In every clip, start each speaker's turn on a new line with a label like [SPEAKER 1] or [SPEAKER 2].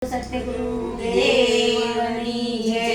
[SPEAKER 1] સતગુરુ દેવની જય।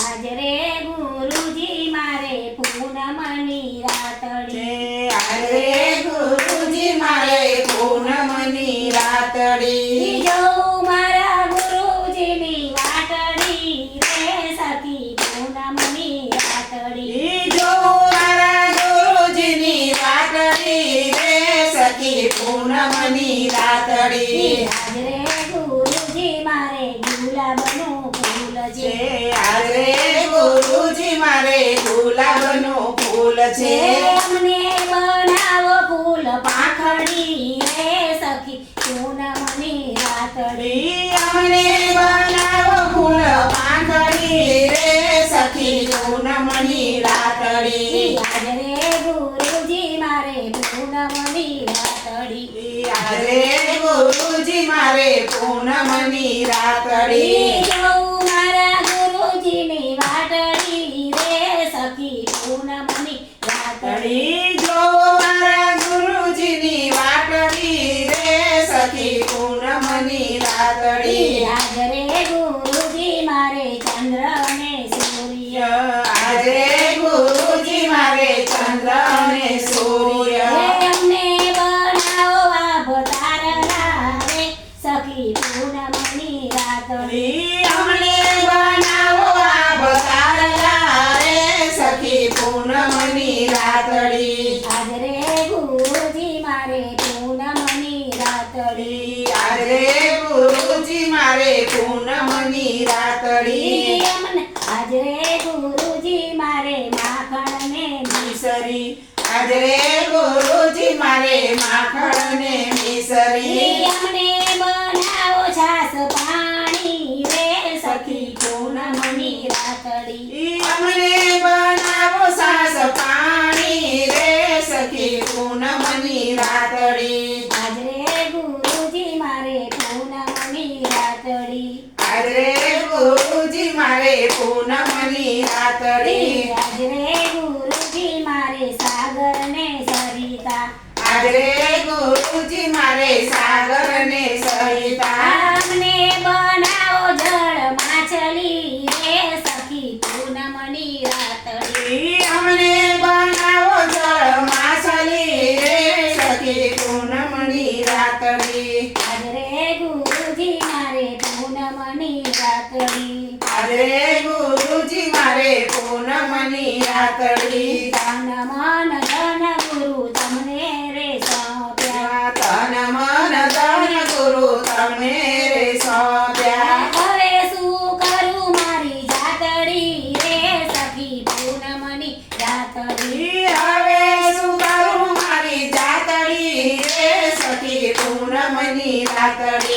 [SPEAKER 1] આજ રે ગુરુજી મારે પૂનમની રાતડી,
[SPEAKER 2] આજ રે ગુરુજી મારે પૂનમની રાતડી,
[SPEAKER 1] જોઉં મારા ગુરુજીની વાટડી રે સખી પૂનમની રાતડી,
[SPEAKER 2] જો મારા ગુરુજીની વાતડી રે સખી પૂનમની રાતડી।
[SPEAKER 1] આજ રે ગુરુજી મારે ગુલાબનું ફૂલ છે,
[SPEAKER 2] આજ રે ગુરુજી મારે ગુલાબનું ફૂલ છે,
[SPEAKER 1] અમને બનાવો ફૂલ પાંખડી રે સખી પૂનમની રાતડી,
[SPEAKER 2] અમને બનાવો ફૂલ પાંખડી રે સખી પૂનમની રાતડી।
[SPEAKER 1] આજ રે ગુરુજી મારે પૂનમની રાતડી,
[SPEAKER 2] આજ રે ગુરુજી મારે પૂનમની રાતડી,
[SPEAKER 1] જોઉં મારા ગુરુજીની વાટડી રે સખી પૂનમની રાતડી,
[SPEAKER 2] જો મારા ગુરુજીની વાટડી રે સખી પૂનમની રાતડી।
[SPEAKER 1] આજ રે ગુરુજી મારે ચંદ્ર અને સૂર્ય,
[SPEAKER 2] આજ રે ગુરુજી મારે ચંદ્ર અને સૂર્ય,
[SPEAKER 1] અમને બનાવો અવતારણા રે સખી પૂનમની રાતડી,
[SPEAKER 2] અમને બનાવો અવતારણા રે સખી પૂનમની રાતડી।
[SPEAKER 1] આજ રે ગુરુજી મારે પૂનમની રાતડી,
[SPEAKER 2] આજ રે ગુરુજી મારે પૂનમની રાતડી,
[SPEAKER 1] આજ રે ગુરુજી મારે માખણ ને
[SPEAKER 2] મિસરી, આજ રે ગુરુજી મારે માખણ ને મિસરી,
[SPEAKER 1] અમને બનાવો છાસ પાણી રે સખી પૂનમની રાતડી,
[SPEAKER 2] અમને બનાવો સાસ પાણી રે સખી પૂનમની રાતડી,
[SPEAKER 1] આજ રે ગુરુજી મારે પૂનમની રાતડી,
[SPEAKER 2] આજ રે ગુરુજી મારે પૂનમની રાતડી,
[SPEAKER 1] આજ રે ગુરુજી મારે સાગર ને સરિતા,
[SPEAKER 2] આજ રે ગુરુજી મારે સાગર ને સરિતા,
[SPEAKER 1] અમને બનાવો જળ માછલી રે સખી પૂનમની રાતડી,
[SPEAKER 2] અમને બનાવો જળ માછલી રે સખી પૂનમની રાતડી,
[SPEAKER 1] આજ રે ગુરુજી મારે પૂનમની રાતડી,
[SPEAKER 2] આજ રે ગુરુજી મારે પૂનમની રાતડી,
[SPEAKER 1] તન મન ધન ગુરુ તમને રે સોંપ્યા,
[SPEAKER 2] તન મન ધન ગુરુ તમને રે સોંપ્યા,
[SPEAKER 1] હવે શું કરું મારી જાતડી રે સખી પૂનમની રાતડી,
[SPEAKER 2] હવે શું કરું મારી જાતડી રે સખી પૂનમની રાતડી।